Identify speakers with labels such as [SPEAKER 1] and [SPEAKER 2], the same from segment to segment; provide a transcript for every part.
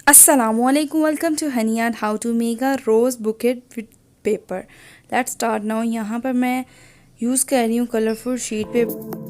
[SPEAKER 1] Assalamualaikum, welcome to Hani and how to make a rose bouquet with paper. Let's start now. यहाँ पर मैं use कर रही हूँ कलरफुल शीट पेपर।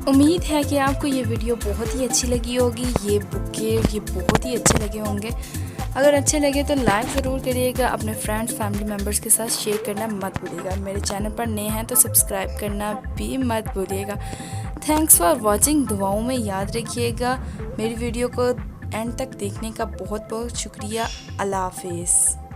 [SPEAKER 1] उम्मीद है कि आपको ये वीडियो बहुत ही अच्छी लगी होगी। ये बुके ये बहुत ही अच्छे लगे होंगे। अगर अच्छे लगे तो लाइक ज़रूर करिएगा, अपने फ्रेंड्स फैमिली मेम्बर्स के साथ शेयर करना मत भूलिएगा। मेरे चैनल पर नए हैं तो सब्सक्राइब करना भी मत भूलिएगा। Thanks for watching. दुआओं में याद रखिएगा। मेरी वीडियो को एंड तक देखने का बहुत बहुत शुक्रिया। अल्लाह हाफिज़।